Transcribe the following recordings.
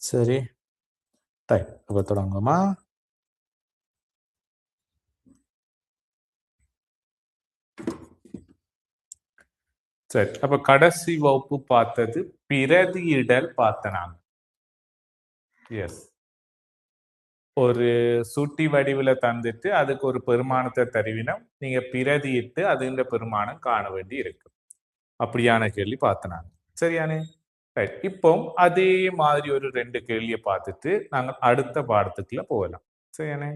சரி. அப்ப தொடங்குமா? சரி. அப்ப கடைசி வகுப்பு பார்த்தது பிரதியிடல் பார்த்தனாங்க. எஸ். ஒரு சுட்டி வடிவுல தந்துட்டு அதுக்கு ஒரு பெருமானத்தை தருவினம் நீங்க பிரதியிட்டு அதுன்ற பெருமானம் காண வேண்டி இருக்கு. அப்படியான கேள்வி பார்த்தனாங்க. சரியானே? ரைட். இப்போ அதே மாதிரி ஒரு 2 கேள்வியை பார்த்துட்டு நாங்க அடுத்த பாடத்துக்குள்ள போகலாம். சரியானே?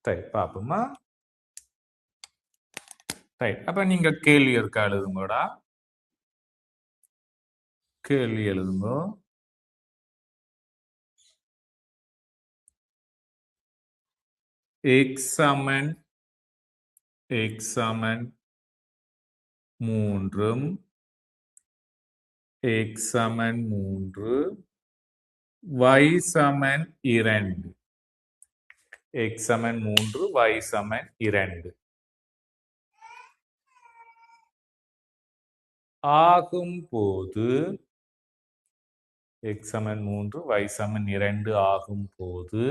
ரைட். பாப்போமா? ரைட். அப்ப நீங்க கேள்வி இருக்கா எழுதுங்கடா. கேள்வி எழுதுங்க. x சமன் 3 x சமன் 3 y சமன் 2 x சமன் 3 y சமன் 2 ஆகும் போது x சமன் 3 y சமன் 2 ஆகும் போது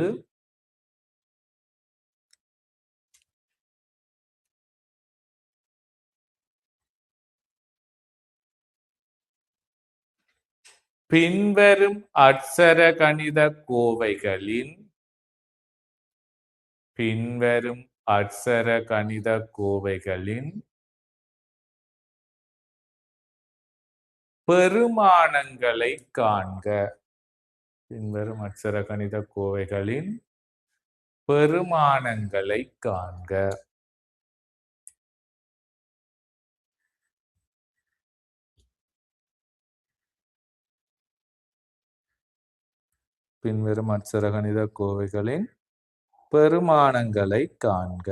பின்வரும் அட்சர கணித கோவைகளின் பெருமானங்களை காண்க. பின்வரும் அட்சர கணித கோவைகளின் பெருமானங்களை காண்க. பின்வரும் அட்சர கணித கோவைகளின் பெருமானங்களை காண்க.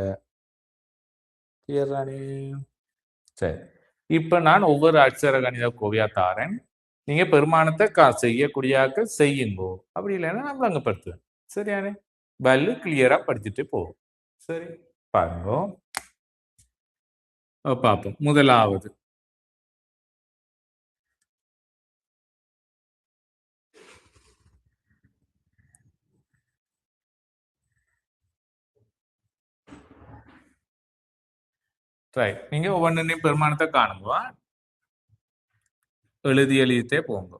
சரி. இப்ப நான் ஒவ்வொரு அட்சர கணித கோவையா தாரேன். நீங்க பெருமானத்தை செய்யக்கூடியாக்க செய்யுங்கோ. அப்படி இல்லைன்னா நான் விளங்கப்படுத்துவேன். சரியானே? வல்லு கிளியரா படிச்சுட்டு போகும். சரி, பாருங்க. பார்ப்போம். முதலாவது ரைட். நீங்க ஒவ்வொன்றையும் பெருமானத்தை காணுங்க. எழுதிட்டே போங்க.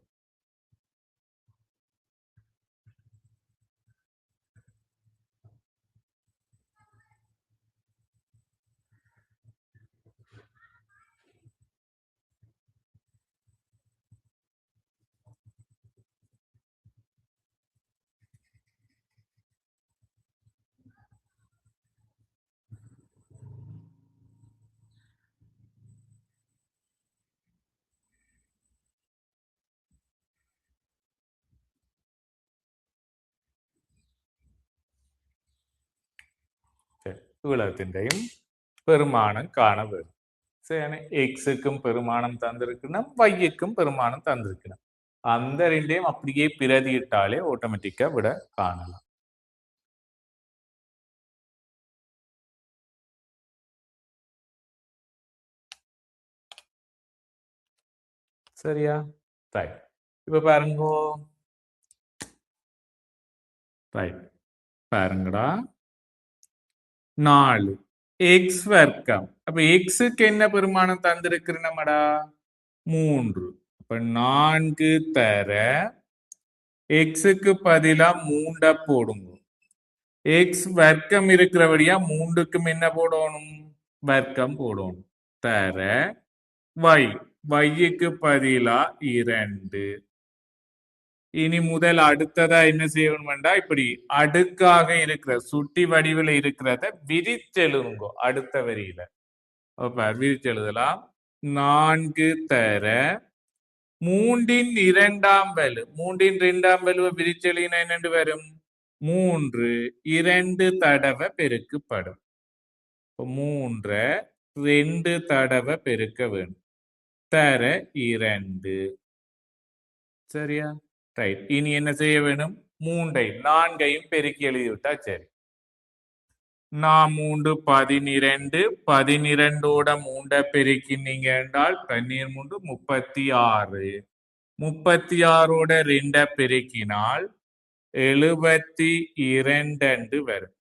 இவ்வளத்தின்றையும் பெருமானம் காண வேண்டும். சரி, எக்ஸுக்கும் பெருமானம் தந்திருக்கணும், வைக்கும் பெருமானம் தந்திருக்கணும். அந்த ரெண்டையும் அப்படியே பிரதியிட்டாலே ஆட்டோமேட்டிக்கா விட காணலாம். சரியா? ரைட். இப்ப பாருங்க. ரைட். பாருங்கடா. 4 எக்ஸ் வர்க்கம். அப்ப எக்ஸுக்கு என்ன பெருமானம் தந்திருக்கிறோம்டா? 3. அப்ப 4 தர எக்ஸுக்கு பதிலா 3 போடுங்க. எக்ஸ் வர்க்கம் இருக்கிறபடியா 3க்கும் என்ன போடணும்? வர்க்கம் போடணும். தர வைக்கு பதிலா 2. இனி முதல் அடுத்ததா என்ன செய்யணும்டா? இப்படி அடுக்காக இருக்கிற சுட்டி வடிவில் இருக்கிறத விரிச்செழுதுங்க. அடுத்த வரியில விரிச்செழுதலாம். 4 தர 3ன் 2ஆம் வலு. 3ன் 2ஆம் வலுவை விரிச்செழுதினா என்னென்று வரும்? 3 2 தடவை பெருக்கப்படும். 3 2 தடவை பெருக்க வேண்டும். தர 2. சரியா? ரைட். இனி என்ன செய்ய வேணும்? 4ஐயும் பெருக்கி எழுதிவிட்டா சரி. 3 12. 12ஓட 3 பெருக்கினீங்க என்றால் 12 36. 36ஓட 2 பெருக்கினால் 72 வரும்.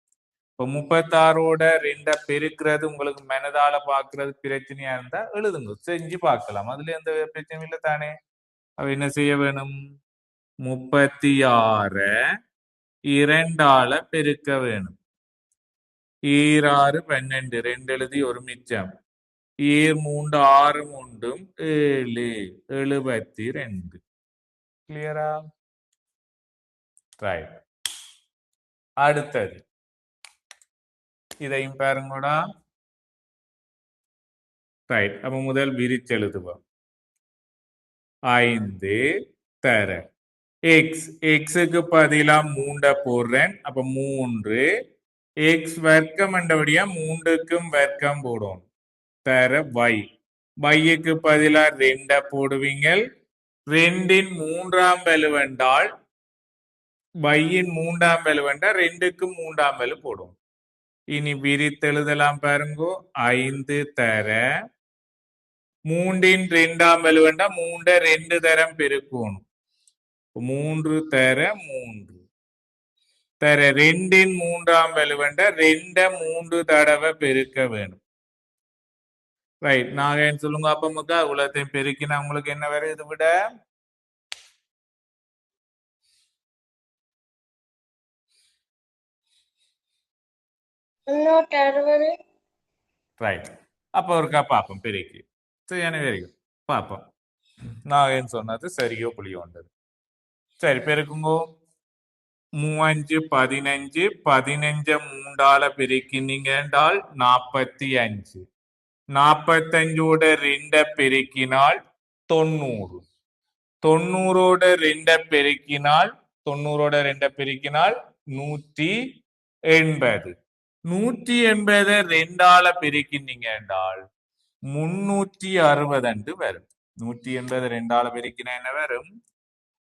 இப்போ 36ஓட 2 பெருக்கிறது உங்களுக்கு மனதால பாக்குறது பிரச்சனையா இருந்தா எழுதுங்க, செஞ்சு பார்க்கலாம். அதுல எந்த பிரச்சனையும் இல்லை தானே. அப்ப என்ன செய்ய வேணும்? 36 2ஆல பெருக்க வேணும். 6 12 2 எழுதி ஒரு மிச்சம். 3 6 3 7 72. கிளியரா? ரைட். அடுத்தது இதையும் பாருங்கடா. ரைட். அப்ப முதல் விரிச்செழுதுவோம். 5 தர எக்ஸ், எக்ஸுக்கு பதிலா 3 போடுறேன். அப்ப 3 எக்ஸ் வர்க்கம் என்றபடியா 3க்கும் வர்க்கம் போடும். தர y, yக்கு பதிலா 2 போடுவீங்க. 2ன் 3ஆம் வலுவென்றால் yன் 3ஆம் வலுவென்றா 2க்கும் 3ஆம் வலு போடும். இனி விரித்தெழுதலாம் பாருங்கோ. 5 தர 3ன் 2ஆம் வலுவென்றா 3 2 தரம் பெருக்கணும். 3 தர 3 தர 2ன் 3ஆம் வலுவென்றா 2 3 தடவை பெருக்க வேணும். ரைட். நாகேன் சொல்லுங்க. அப்ப முக்கா உலகத்தையும் பெருக்கினா உங்களுக்கு என்ன வரும்? இதை விட 360. ரைட். அப்ப ஒருக்கா பார்ப்போம் பெருக்கி. சரியான வரைக்கும் பார்ப்போம். நாகேன் சொன்னது சரியோ புளியோ வந்தது. சரி, பெருக்குங்கோ. 3 15 15 3ஆல பெருக்கினீங்க என்றால் 45. 45ஓட 2 பெருக்கினால் 90. 90ஓட 2 பெருக்கினால் 90ஓட 2 பெருக்கினால் 180. 180 2ஆல பெருக்கினீங்க என்றால் 360 வரும். 180 2ஆல பெருக்கினா என்ன வரும்?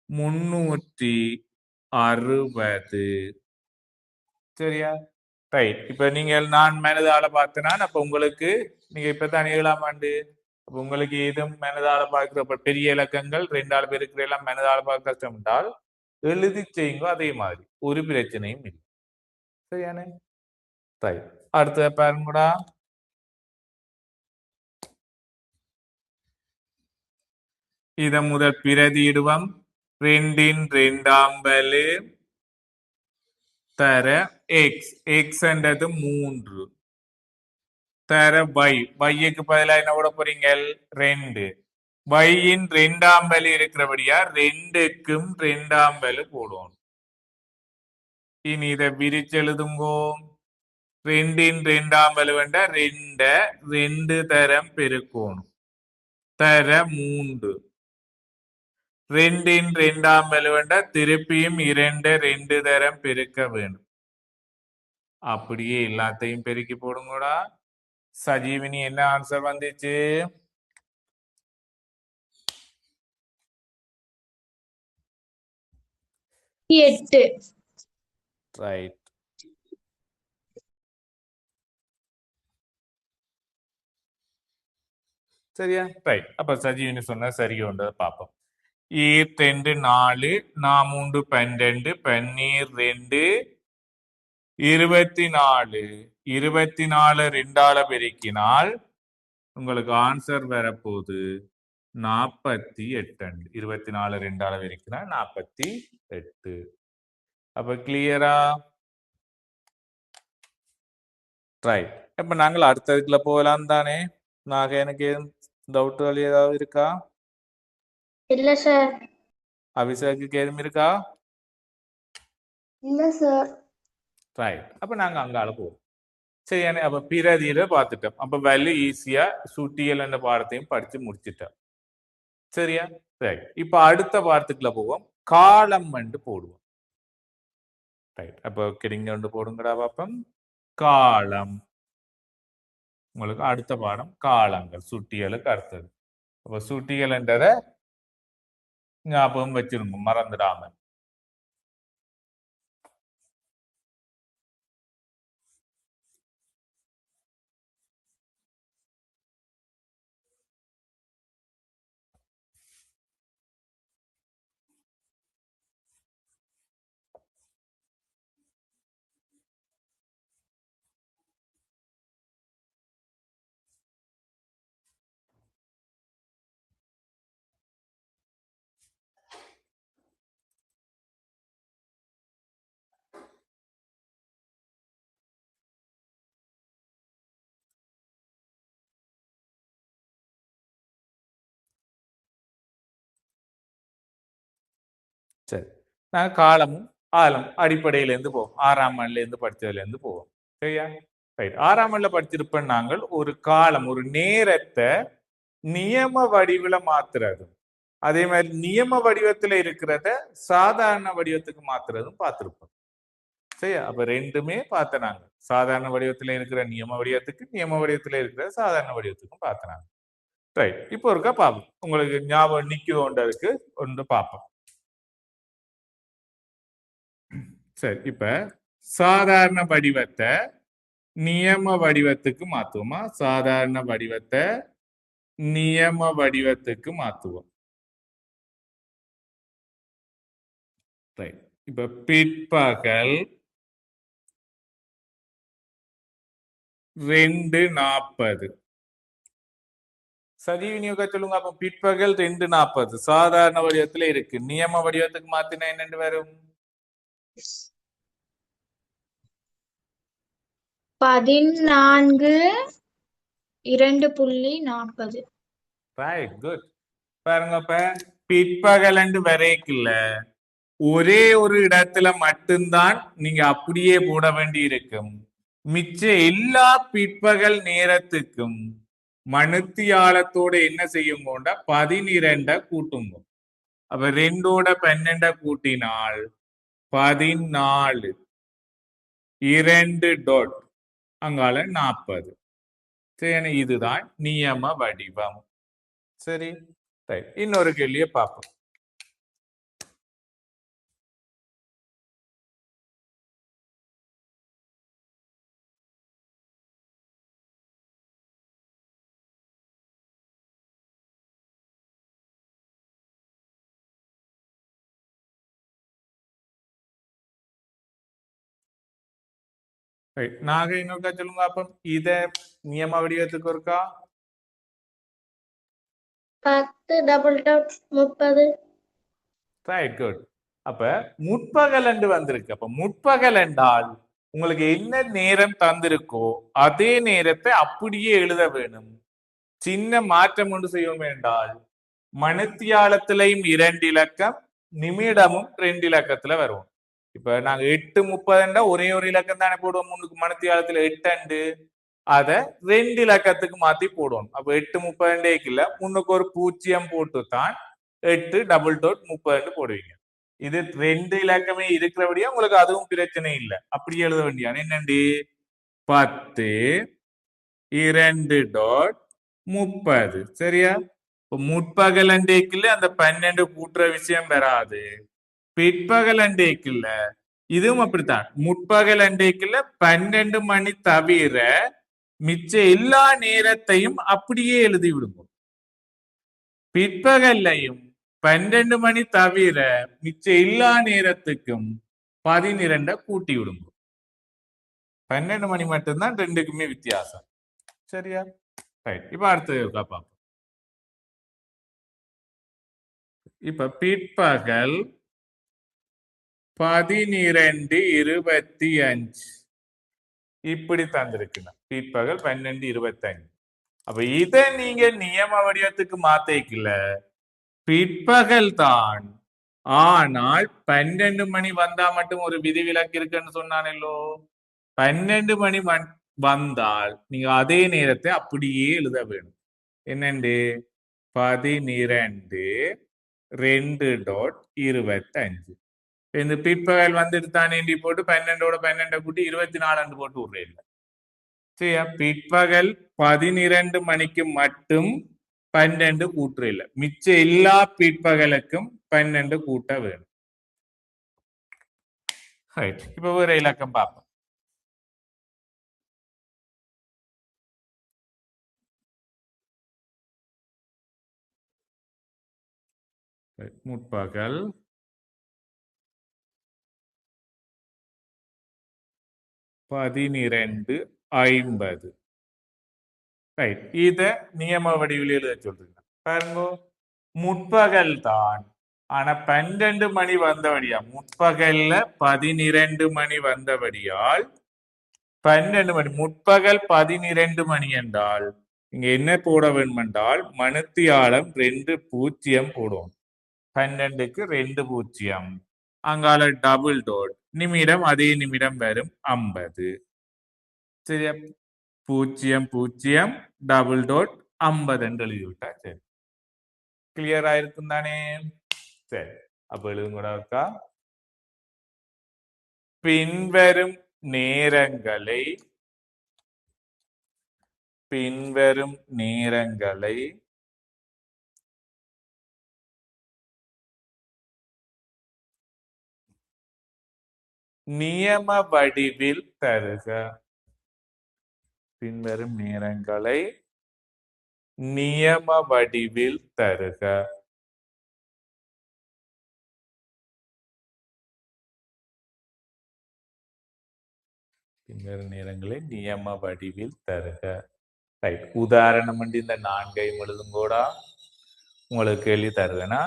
360. சரியா? ரைட். இப்ப நீங்கள் நான் மனதால பார்த்தனா, அப்ப உங்களுக்கு நீங்க இப்பதான் 7ஆம் ஆண்டு, அப்ப உங்களுக்கு ஏதும் மனதால பார்க்கிற பெரிய இலக்கங்கள் 2ஆல பெருக்கிற எல்லாம் மனதால பார்க்க கஷ்டம் என்றால் எழுதி செய்யுங்க. அதே மாதிரி ஒரு பிரச்சனையும் இல்லை. சரியானே? ரைட். அடுத்த பாருங்கடா. இத முதல் பிரதியிடுவோம். 2ன் 2ஆம் வலு தர எக்ஸ், எக்ஸ் என்றது 3 தர y, yக்கு பதிலா என்ன போட போறீங்க? 2. yன் 2ஆம் வலு இருக்கிறபடியா 2க்கும் 2ஆம் வலு போடுவோம். இனி இதை விரிச்செழுதுங்கோ. 2ன் 2ஆம் வலு வேண்டா 2 2 தரம் பெருக்கணும். தர 3. 2ன் 2ஆம் வலு வேண்டா திருப்பியும் 2 2 தரம் பெருக்க வேணும். அப்படியே எல்லாத்தையும் பெருக்கி போடுங்கடா. சஜீவினி என்ன ஆன்சர் வந்துச்சு? 8. ரைட். சரியா? ரைட். அப்ப சஜீவினி சொன்ன சரியோன்றத பார்ப்போம். 2 4 3 12 12 24. 24 2ஆல பெருக்கினால் உங்களுக்கு ஆன்சர் வரப்போகுது 48. 24 2ஆல பெருக்கினா 48. அப்ப கிளியரா? ரைட். இப்ப நாங்கள் அடுத்ததுக்குள்ள போகலாம் தானே? எனக்கு டவுட்டுகள் ஏதாவது இருக்கா? இல்ல சார். அபிஷேக்கு ஏதும் இருக்கா? இல்ல சார். ரைட். அப்ப நாங்க அங்கால போவோம். சரியானே? அப்ப பிரதியில பார்த்துட்டோம். அப்ப வேல்யூ ஈஸியா சுட்டியல் என்ற பாடத்தையும் படிச்சு முடிச்சிட்டோம். சரியா? ரைட். இப்ப அடுத்த பாடத்துக்குள்ள போவோம். காலம் வந்து போடுவோம். ரைட். அப்ப கிரிங்க வந்து போடுங்கடா பாப்பம். காலம். உங்களுக்கு அடுத்த பாடம் காலங்கள், சுட்டியலுக்கு அடுத்தது. அப்ப சுட்டியல் என்றதை ஞாபகம் வச்சிருங்க, மறந்துடாம. சரி, நாங்க காலமும் ஆழம் அடிப்படையில இருந்து போவோம். 6ஆம் ஆண்டுல இருந்து படிச்சதுல இருந்து போவோம். சரியா? ரைட். 6ஆம் ஆண்டுல படிச்சிருப்பேன் நாங்கள் ஒரு காலம், ஒரு நேரத்தை நியம வடிவுல மாத்துறது. அதே மாதிரி நியம வடிவத்துல இருக்கிறத சாதாரண வடிவத்துக்கு மாத்துறதும் பார்த்திருப்போம். சரியா? அப்ப ரெண்டுமே பார்த்தனாங்க. சாதாரண வடிவத்துல இருக்கிற நியம வடிவத்துக்கு, நியம வடிவத்துல இருக்கிற சாதாரண வடிவத்துக்கும் பார்த்தனாங்க. ரைட். இப்போ ஒருக்கா பார்ப்போம். உங்களுக்கு ஞாபகம் நிக்குதோன்றதுக்கு ஒன்று பார்ப்போம். சரி, இப்ப சாதாரண வடிவத்தை நியம வடிவத்துக்கு மாத்துவோமா? சாதாரண வடிவத்தை நியம வடிவத்துக்கு மாத்துவோம். ரைட். இப்ப பிற்பகல் 2:40. சரி விநியோக சொல்லுங்க. அப்ப பிற்பகல் 2:40 சாதாரண வடிவத்துல இருக்கு. நியம வடிவத்துக்கு மாத்தினா என்னன்னு வரும்? 14:2.40. Right, good. பாருங்க, அப்ப பிற்பகல் வரைக்குள்ள ஒரே ஒரு இடத்துல மட்டும்தான் நீங்க அப்படியே போட வேண்டி இருக்கும். மிச்ச எல்லா பிற்பகல் நேரத்துக்கும் மணித்தியாலத்தோட என்ன செய்யுங்கோண்டா 12 கூட்டுங்க. அப்ப 2 கூட்டினால் 14, 2 டாட் அங்கால 40. சரி, இதுதான் நியம வடிவம். சரி, ரைட். இன்னொரு கேள்வியை பார்ப்போம். ரைட். நாக இன்னொருக்கா சொல்லுங்க. அப்ப இத நியம வடிவத்துக்கு இருக்கா? 10 ரைட், குட். அப்ப முற்பகல் வந்திருக்கு. அப்ப முற்பகல் என்றால் உங்களுக்கு என்ன நேரம் தந்திருக்கோ அதே நேரத்தை அப்படியே எழுத வேணும். சின்ன மாற்றம் ஒன்று செய்வோம் என்றால் மணித்தியாலத்திலையும் 2 இலக்கம், நிமிடமும் 2 இலக்கத்துல வரும். இப்ப நாங்க 8:30 ஒரே ஒரு இலக்கம் தானே போடுவோம். முன்னுக்கு மணித்தியாலத்துல 8 அத 2 இலக்கத்துக்கு மாத்தி போடுவோம். அப்ப 8:30 இல்ல, முன்னுக்கு ஒரு 0 போட்டு தான் 8:30 போடுவீங்க. இது 2 இலக்கமே இருக்கிறபடியா உங்களுக்கு அதுவும் பிரச்சனை இல்லை. அப்படி எழுத வேண்டியான என்னண்டு 10, 2.30. சரியா? முற்பகல் அண்டேக்குள்ள அந்த 12 கூட்டுற விஷயம் வராது. பிற்பகல் அண்டேக்குள்ள இதுவும் அப்படித்தான். முற்பகல் அண்டேக்குள்ள 12 மணி தவிர மிச்ச எல்லா நேரத்தையும் அப்படியே எழுதி விடுவோம். பிற்பகல்லையும் 12 மணி தவிர மிச்ச எல்லா நேரத்துக்கும் 12 கூட்டி விடுவோம். 12 மணி மட்டும்தான் ரெண்டுக்குமே வித்தியாசம். சரியா? ரைட். இப்ப அடுத்தது பார்ப்போம். இப்ப பிற்பகல் 12:25 இப்படி தந்திருக்குன்னா பிற்பகல் 12:25. அப்ப இத நீங்க நியம வடிவத்துக்கு மாத்திக்கல, பிற்பகல் தான். ஆனால் 12 மணி வந்தா மட்டும் ஒரு விதிவிலக்கு இருக்குன்னு சொன்னானല്ലോ. 12 மணி வந்தால் நீங்க அதே நேரத்தை அப்படியே எழுத வேணும். என்னண்டு 12:2.25. இந்த பிற்பகல் வந்துட்டு தானே போட்டு 12ஓட 12 கூட்டி 24 போட்டு விடுறேன். சரியா? பிற்பகல் 12 மணிக்கு மட்டும் 12 கூட்டுற இல்ல, மிச்ச எல்லா பிற்பகலுக்கும் 12 கூட்ட வேணும். இப்ப வேற இலக்கம் பார்ப்போம். முற்பகல் 12:50. ரைட். இத நியம வடிவில் எழுத சொல்றீங்க. பாருங்க, முற்பகல் தான். ஆனா 12 மணி வந்தபடியா, முற்பகல்ல 12 மணி வந்தபடியால் 12 மணி, முற்பகல் 12 மணி என்றால் இங்க என்ன போட வேண்டும் என்றால் மணித்தியாலம் 2 0 போடுவோம். 12க்கு 2 பூஜ்ஜியம் அங்கால டபுள் டோட் நிமிடம் அதே நிமிடம் வரும் 50 சரியா 00 டபுள் டோட் 50 என்று எழுதிவிட்டா சரி கிளியர் ஆயிருக்கும் தானே சரி அப்ப எழுதுங்க இருக்கா பின்வரும் நேரங்களை நியம வடிவில் தருக பின்வரும் நேரங்களை நியம வடிவில் தருக பின்வரும் நேரங்களை நியம வடிவில் தருக ரைட் உதாரணம் இந்த 4 எழுதுங்கோடா உங்களுக்கு கேள்வி தருவேனா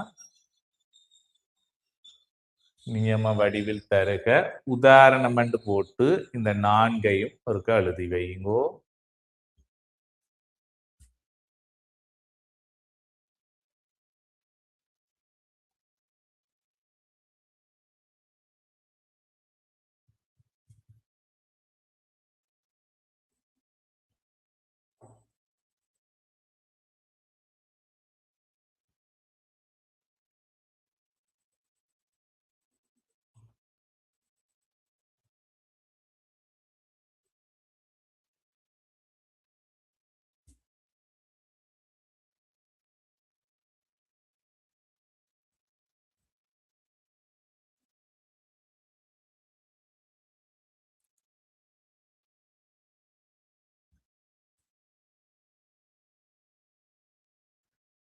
நியம வடிவில் தருக உதாரணம் போட்டு இந்த 4 ஒருக்க எழுதி வைங்கோ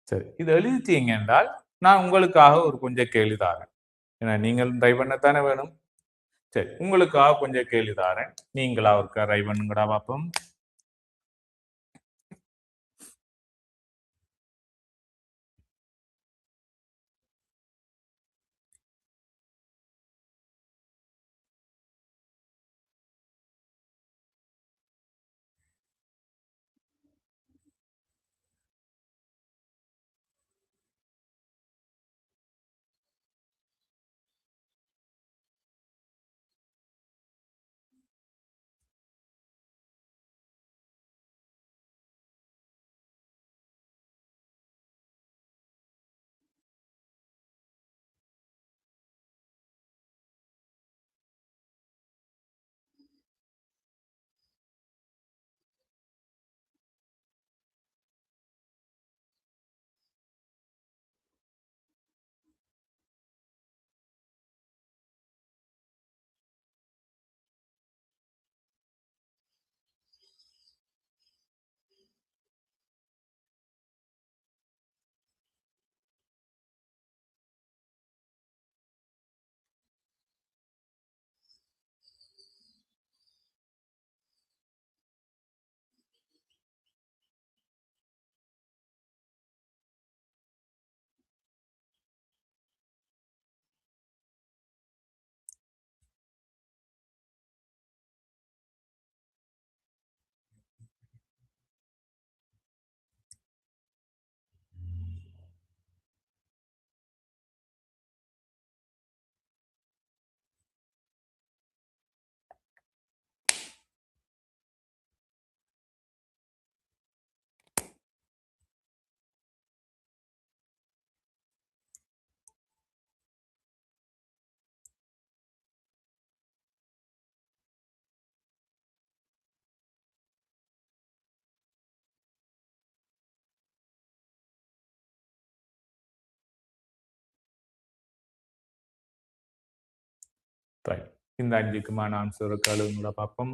சரி இது எழுதிட்டீங்க என்றால் நான் உங்களுக்காக ஒரு கொஞ்சம் கேள்வி தாரேன் ஏன்னா நீங்கள் ட்ரை பண்ணத்தானே வேணும் சரி உங்களுக்காக கொஞ்சம் கேள்வி தாரேன் நீங்களா ஒரு ட்ரை பண்ணுங்கடா பாப்போம் ரைட் இந்த 5க்குமான ஆன்சர் எழுதுங்களா பாப்போம்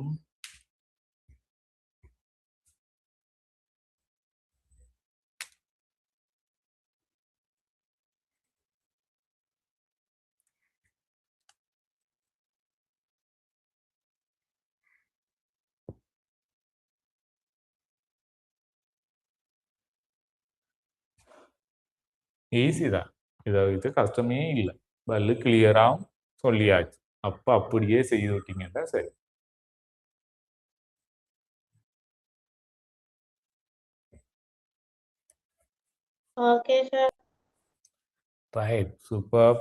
ஈஸி தான் இது கஷ்டமே இல்லை பல்லு கிளியராகவும் சொல்லியாச்சு அப்ப அப்படியே செய்து விட்டீங்கன்னா சரி okay sir right, super.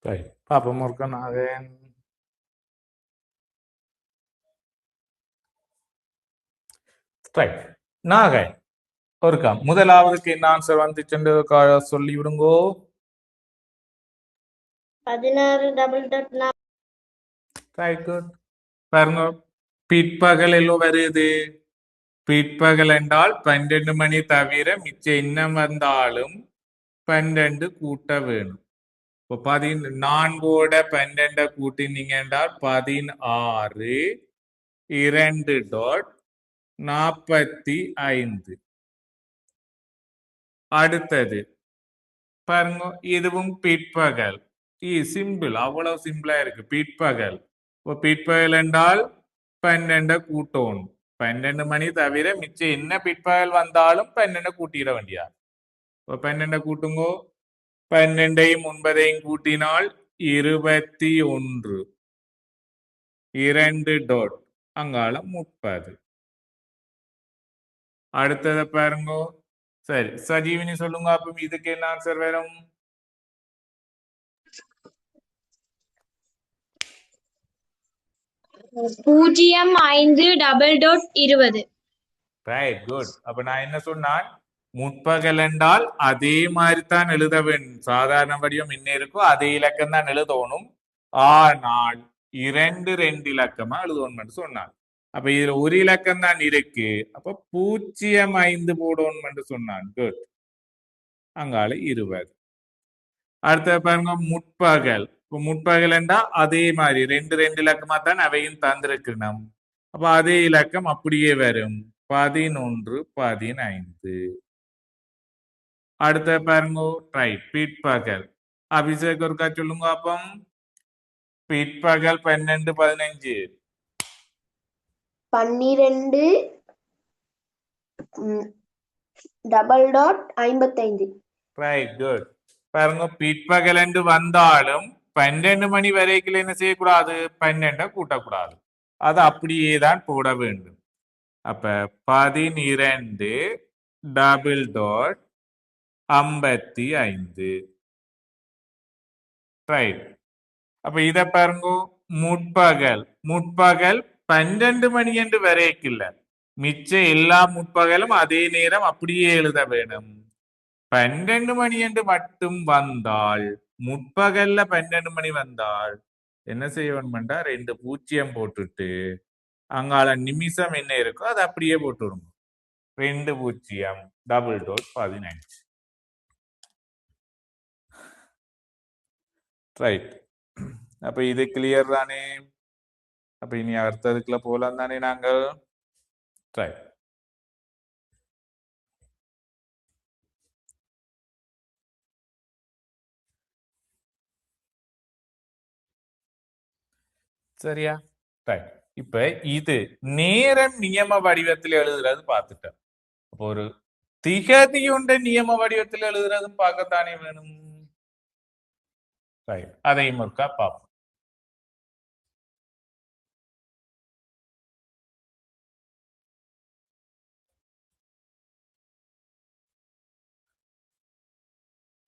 Right, பாப்போம் ஒருக்கா நாகன். ரைட், நாகன் ஒருக்கா முதலாவதுக்கு என்ன ஆன்சர் வந்துச்சுன்னு சொல்லி விடுங்கோ. 16 டபுள் டாட் ரைட், குட். பாருங்க, பிற்பகல் எல்லோ வருது. பிற்பகல் என்றால் 12 மணி தவிர மிச்சம் என்ன வந்தாலும் 12 கூட்ட வேணும். இப்போ 14 12 கூட்டினீங்க என்றால் 16 2 டாட் 45. அடுத்தது பாருங்க, இதுவும் பிற்பகல். சிம்பிள், அவ்வளவு சிம்பிளா இருக்கு. பிற்பகல். இப்போ பிற்பகல் என்றால் 12 கூட்டணும். 12 மணி தவிர மிச்சம் என்ன பிற்பகல் வந்தாலும் 12 கூட்டிட வேண்டியா. இப்போ 12 கூட்டுங்கோ. 12ஐயும் 9ஐயும் கூட்டினால் 21. 2 டாட் அங்கால 30. அடுத்ததை பாருங்க. சரி, சஜீவினி சொல்லுங்க. அப்ப இதுக்கு என்ன ஆன்சர் வரும்? 05 டபுள் டாட் 20. Right, good. அப்ப நான் என்ன சொன்னான்? முற்பகல் என்றால் அதே மாதிரி தான் எழுத வேண்டும். சாதாரண வடிவம் என்ன இருக்கோ அதே இலக்கம் தான் எழுதணும். ஆனால் 2 இலக்கமா எழுதணும் சொன்னான். அப்ப இதுல ஒரு இலக்கம் தான் இருக்கு. அப்ப 05 போடணும் சொன்னான். குட். அங்கால 20. அடுத்த பாருங்க, முற்பகல். இப்ப முற்பகல் என்றா அதே மாதிரி 2 இலக்கமா தான் அவையும் தந்திருக்கணும். அப்ப அதே இலக்கம் அப்படியே வரும். 11 15. அடுத்த பாருங்க, ரைட், பிற்பகல். அபிஷேக் ஒருக்கா சொல்லுங்க. அப்போ பிற்பகல் 12 15. 12 டபுள் டாட் 55. Right, good. பாருங்க, பிற்பகல் என்று வந்தாலும் 12 மணி வரைக்கும் என்ன செய்யக்கூடாது? 12 கூட்டக்கூடாது. அது அப்படியே தான் போட வேண்டும். அப்ப 12 டபுள் டாட் 55. ரைட். அப்ப இத பாருங்க, முற்பகல். முற்பகல் 12 மணி என்று வரைக்கில்ல. மிச்ச எல்லா முற்பகலும் அதே நேரம் அப்படியே எழுத வேணும். 12 மணி என்று மட்டும் வந்தால், முற்பகல்ல 12 மணி வந்தால் என்ன செய்ய வேணும்டா? 2 பூஜ்ஜியம் போட்டுட்டு அங்கால நிமிஷம் என்ன இருக்கோ அதை அப்படியே போட்டுவிடும். 2 பூஜ்ஜியம் டபுள் டாட் 15. ரைட். அப்ப இது கிளியர் தானே? அப்ப இனி அடுத்ததுக்குள்ள போலாம் தானே நாங்கள்? ரைட். சரியா? ரைட். இப்ப இது நேரம் நியம வடிவத்தில் எழுதுறது பார்த்துட்டோம். அப்போ ஒரு திகதியுண்ட நியம வடிவத்தில் எழுதுறதும் பார்க்கத்தானே வேணும். ரைட், அதையும் ஒருக்கா பார்ப்போம்.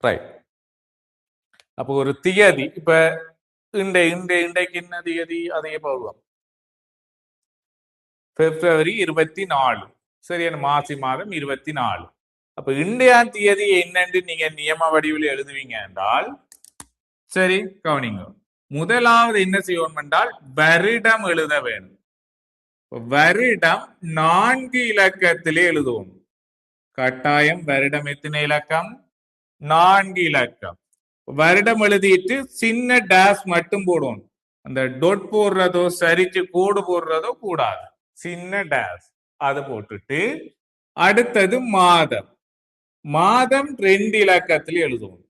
ரைட். அப்போ ஒரு திகதி, இப்ப இன்றைக்கு என்ன திகதி? அதையே போடுவோம். பிப்ரவரி 24. சரியான, மாசி மாதம் 24. அப்ப இன்றைய தேதி என்னன்னு நீங்க நியம வடிவில் எழுதுவீங்க என்றால், சரி கவனிங்க, முதலாவது என்ன செய்வோம் என்றால் வருடம் எழுத வேண்டும். வருடம் 4 இலக்கத்திலே எழுதுவோம். கட்டாயம் வருடம் எத்தனை இலக்கம்? 4 இலக்கம். வருடம் எழுதிட்டு சின்ன டேஷ் மட்டும் போடுவோம். அந்த டொட் போடுறதோ சரிச்சு கோடு போடுறதோ கூடாது. சின்ன டேஷ் அது போட்டுட்டு அடுத்தது மாதம். மாதம் 2 இலக்கத்தில் எழுதுவோம்.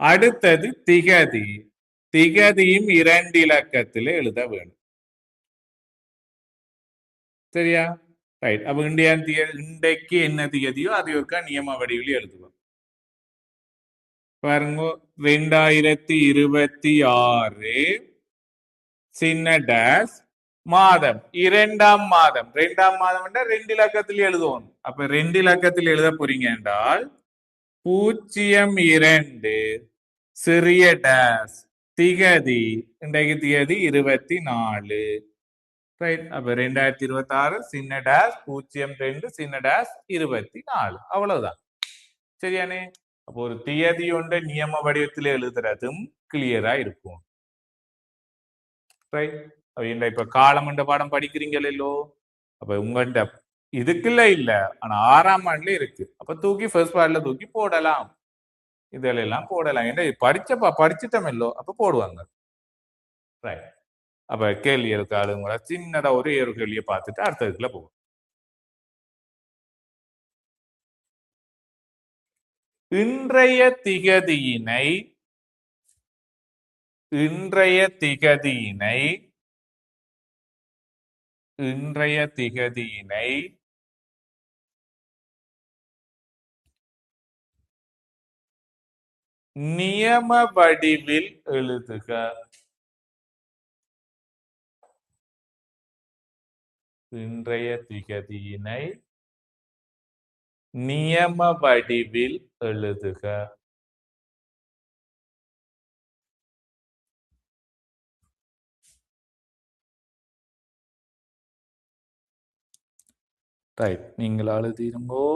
அடுத்தது திகதி. திகதியும் 2 இலக்கத்தில் எழுத வேண்டும். சரியா? ரைட். அப்ப இன்றைக்கு என்ன திகதியோ அது ஒருக்கா நியம வடிவில் எழுதுவோம். பாருங்க, 2026 சின்ன டேஷ் மாதம் 2ஆம் மாதம். 2ஆம் மாதம் 2 இலக்கத்தில் எழுதுவோம். அப்ப 2 இலக்கத்தில் எழுத போறீங்க என்றால் 02 சிறிய டேஷ் திகதி. இன்றைக்கு திகதி 24. ரைட். அப்ப 2026 சின்ன டேஷ் 02 சின்ன டேஷ் 24. அவ்வளவுதான். சரியானே? அப்போ ஒரு தியதி ஒன்றை நியம வடிவத்தில் எழுதுறதும் கிளியரா இருக்கும். ரைட். இப்ப காலம் என்ற பாடம் படிக்கிறீங்களோ, அப்ப உங்கள்கிட்ட இதுக்குள்ள இல்ல, ஆனா 6ஆம் ஆண்டுல இருக்கு. அப்ப தூக்கி ஃபர்ஸ்ட் பார்ட்ல தூக்கி போடலாம். இதுல எல்லாம் போடலாம். ஏன்னா படிச்சுட்டோம் அப்ப போடுவாங்க. ரைட். அப்ப கேள்வி இருக்காளுங்க சின்னதா ஒரே ஒரு கேள்வியை பார்த்துட்டு அடுத்ததுக்குள்ள போகும். இன்றைய திகதியினை நியம வடிவில் எழுதுக. இன்றைய திகதியினை நியம வடிவில் எழுதுக. ரைட். நீங்கள் எழுதிருங்கோ.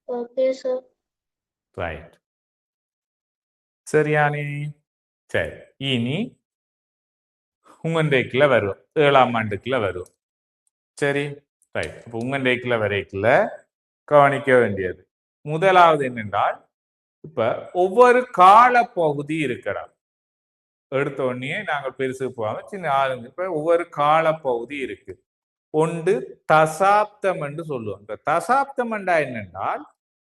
Okay sir. ரைட். சரியானே? சரி. இனி உங்கண்டைக்குள்ள வரும் 7ஆம் ஆண்டுக்குள்ள வரும். சரி. ரைட். இப்ப உங்கண்டைக்குள்ள வரைக்குள்ள கவனிக்க வேண்டியது முதலாவது என்னென்றால், இப்ப ஒவ்வொரு காலப்பகுதி இருக்கிறார். எடுத்த உடனே நாங்கள் பெருசு போவாங்க சின்ன ஆளுங்க. இப்ப ஒவ்வொரு காலப்பகுதி இருக்கு. ஒன்று தசாப்தம் என்று சொல்லுவோம். இந்த தசாப்தம் என்றா என்னென்றால்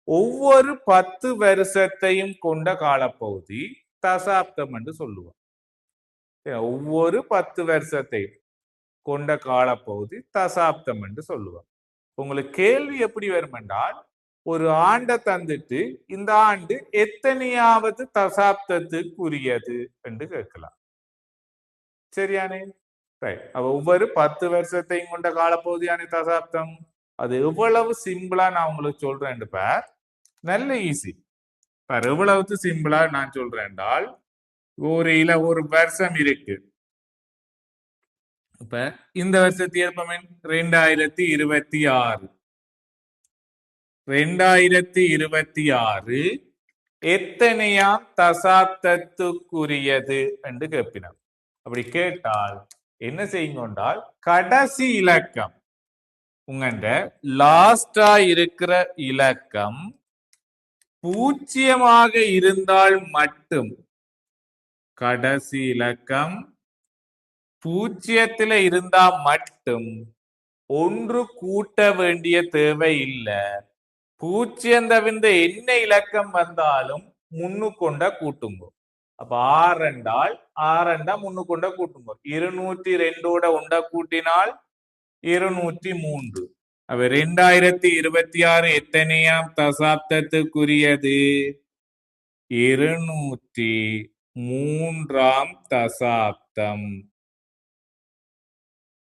ஒவ்வொரு 10 வருஷத்தையும் கொண்ட காலப்பகுதி தசாப்தம் என்று சொல்லுவோம். ஒவ்வொரு 10 வருஷத்தையும் கொண்ட காலப்பகுதி தசாப்தம் என்று சொல்லுவோம். உங்களுக்கு கேள்வி எப்படி வரும் என்றால், ஒரு ஆண்டை தந்துட்டு இந்த ஆண்டு எத்தனையாவது தசாப்தத்துக்குரியது என்று கேட்கலாம். சரியானே? ரைட். அப்ப ஒவ்வொரு 10 வருஷத்தையும் கொண்ட காலப்பகுதியான தசாப்தம். அது எவ்வளவு சிம்பிளா நான் உங்களுக்கு சொல்றேன் பார். நல்ல ஈஸி பார். எவ்வளவு சிம்பிளா நான் சொல்றேன் என்றால், ஒரு வருஷம் இருக்கு. இப்ப இந்த வருஷத்தை ஏற்பமே 2026. 2026 எத்தனையாம் தசாப்தத்துக்குரியது என்று கேட்பினார். அப்படி கேட்டால் என்ன செய்யுங்கொண்டால், கடைசி இலக்கம் உங்கண்ட லாஸ்டா இருக்கிற இலக்கம் 0 இருந்தால் மட்டும், கடைசி இலக்கம் 0 இருந்தா மட்டும் 1 கூட்ட வேண்டிய தேவை இல்லை. 0 தவிர்ந்த என்ன இலக்கம் வந்தாலும் முன்னுக்கொண்ட கூட்டுங்க. அப்ப 6 என்றால் 3 கூட்டுங்க. 202 ஒண்ட கூட்டினால் 203. அப்ப 2026 எத்தனையாம் தசாப்தத்துக்குரியது? 203ஆம் தசாப்தம்.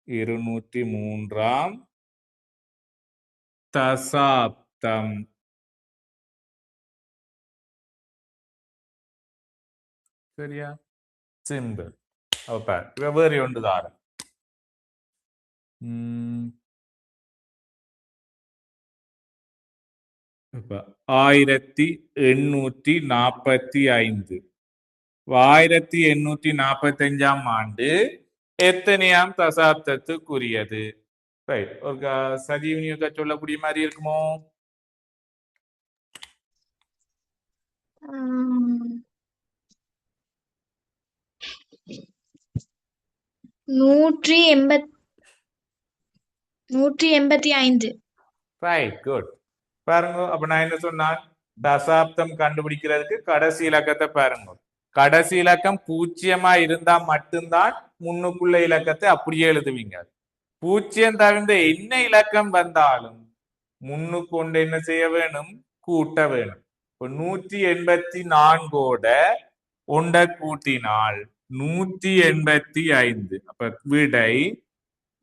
203ஆம் தசாப்தம். சரியா? சிம்பிள். அப்ப வேறு ஒன்று தாரம். இப்ப 1845 1845 ஆண்டு எத்தனையாம் தசாப்தத்துக்குரியது? ரைட். ஒரு சஜீவனியத்தை சொல்லக்கூடிய மாதிரி இருக்குமோ? நூற்றி 85. Right, good. பாருங்க, அப்ப நான் என்ன சொன்னேன்? தசாப்தம் கண்டுபிடிக்கிறதுக்கு கடைசி இலக்கத்தை பாருங்க. கடைசி இலக்கம் 0 இருந்தா மட்டும்தான் முன்னுக்குள்ள இலக்கத்தை அப்படியே எழுதுவீங்க. 0 தவிர்ந்த என்ன இலக்கம் வந்தாலும் முன்னுக்கு கொண்டு என்ன செய்ய வேணும்? கூட்ட வேணும். இப்ப 184ஓட ஒண்ட கூட்டினால் 185. அப்ப விடை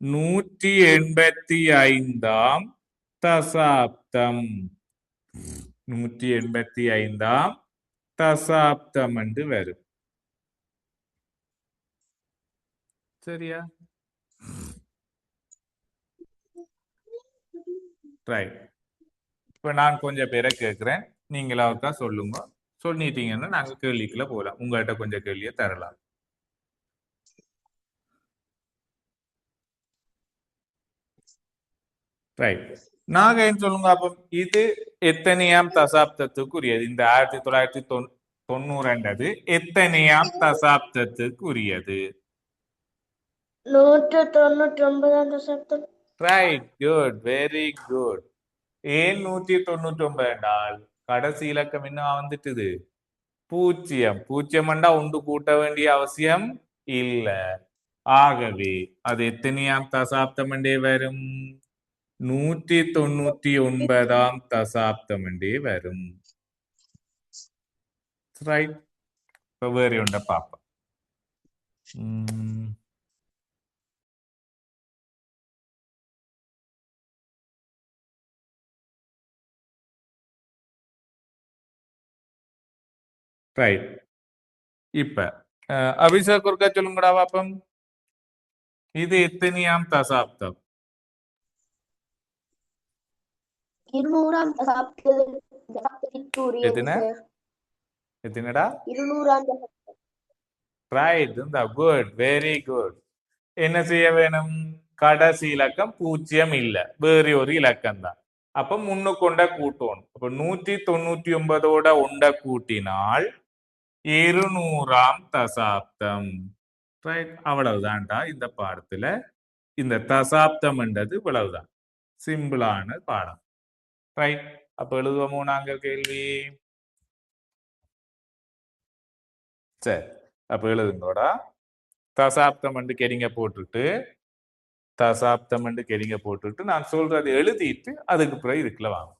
185ஆம் தசாப்தம். 185ஆம் தசாப்தம் என்று வரும். சரியா? ரைட். இப்ப நான் கொஞ்சம் பேரை கேட்கிறேன், நீங்களாவுக்கா சொல்லுங்க. சொல்லிட்டீங்கன்னா நாங்க கேள்விக்குள்ள போகலாம். உங்கள்கிட்ட கொஞ்சம் கேள்வியை தரலாம். ரைட். நாகேன் சொல்லுங்க. அப்ப இது எத்தனையாம் தசாப்தத்துக்குரியது? இந்த 1990 எத்தனையாம் தசாப்தத்துக்குரியது? 199ஆம் தசாப்தம். Right, good, very good. ஏன் 199 என்றால் கடைசி இலக்கம் என்ன வந்துட்டுது? 0. 0 ஒன்று கூட்ட வேண்டிய அவசியம் இல்ல. ஆகவே அது எத்தனையாம் தசாப்தம் என்றே வரும்? 199ஆம் தசாப்தம் என்றே வரும். ரைட். இப்ப வேற ஒன்றை பார்ப்போம். ரைட். இப்ப அபிஷேக் ஒருக்கா சொல்லுங்கடா பாப்பம். இது எத்தனையாம் தசாப்தம்? 200ஆம் தசாப்தத்திற்குரியது எத்தனை? சார். எத்தனைடா? 200ஆம் தசாப்தம். Right, good, very good. என்ன செய்ய வேணும்? கடைசி இலக்கம் 0 இல்ல, வேற ஒரு இலக்கம் தான். அப்ப முன்னுக்கு கொண்ட கூட்டணும். அப்ப 199ஓட ஒண்ட கூட்டினால் 200ஆம் தசாப்தம். ரைட். அவ்வளவுதான்டா இந்த பாடத்துல. இந்த தசாப்தம் என்றது இவ்வளவுதான். சிம்பிளான பாடம். ரைட். அப்ப எழுதுவோமோ நாங்கள் கேள்வி? சரி, அப்ப எழுதுங்கோடா. தசாப்தம் என்று கெடிங்க போட்டுட்டு, தசாப்தம் என்று கெடிங்க போட்டுட்டு நான் சொல்றது எழுதிட்டு அதுக்கு பிறகு இதுக்குள்ள வாங்க.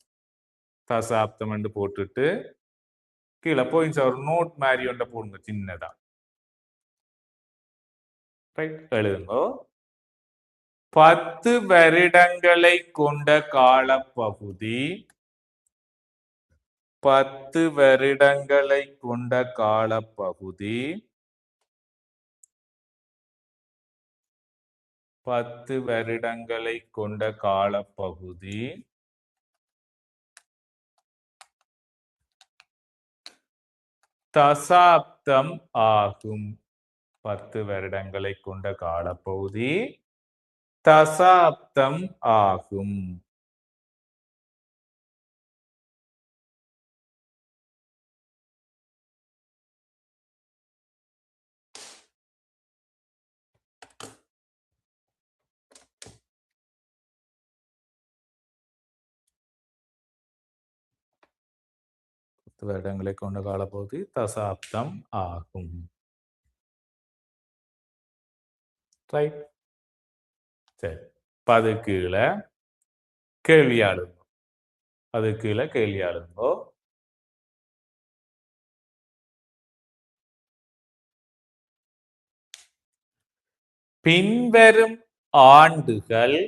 தசாப்தம் என்று போட்டுட்டு கீழே போய் ஒரு நோட் மாதிரி ஒன்றை போடுங்க சின்னதா. ரைட், எழுதுங்கோ. 10 வருடங்களை கொண்ட காலப்பகுதி, 10 வருடங்களை கொண்ட காலப்பகுதி, 10 வருடங்களை கொண்ட காலப்பகுதி தசாப்தம் ஆகும். 10 வருடங்களை கொண்ட காலப்பகுதி தசாப்தம் ஆகும். வருடங்களை கொண்ட காலப்பகுதி தசாப்தம் ஆகும். ரைட். சரி, அது கீழே கேள்வியாளுங்க. அது கீழே கேள்வியாளுங்கோ. பின்வரும் ஆண்டுகள்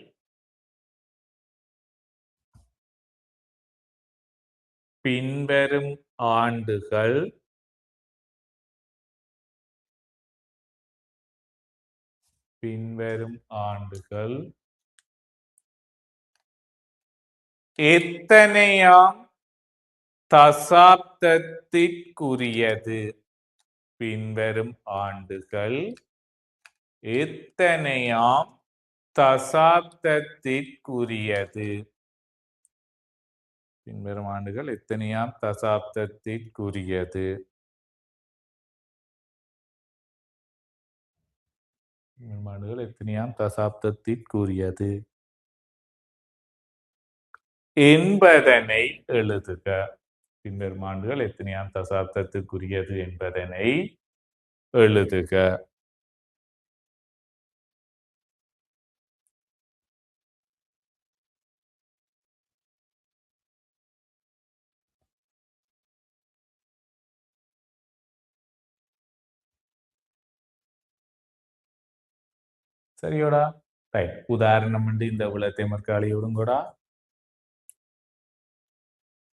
பின்வரும் ஆண்டுகள் பின்வரும் ஆண்டுகள் எத்தனையாம் தசாப்தத்திற்குரியது? பின்வரும் ஆண்டுகள் எத்தனையாம் தசாப்தத்திற்குரியது? பின்வரும் ஆண்டுகள் எத்தனையாம் தசாப்தத்திற்குரியது? பின்வரும் ஆண்டுகள் எத்தனையாம் தசாப்தத்திற்குரியது என்பதனை எழுதுக. பின்வரும் ஆண்டுகள் எத்தனையாம் தசாப்தத்திற்குரியது என்பதனை எழுதுக. சரியோடா? ரைட். உதாரணம் இந்த உலகத்தை மக்காளியோடும் கூட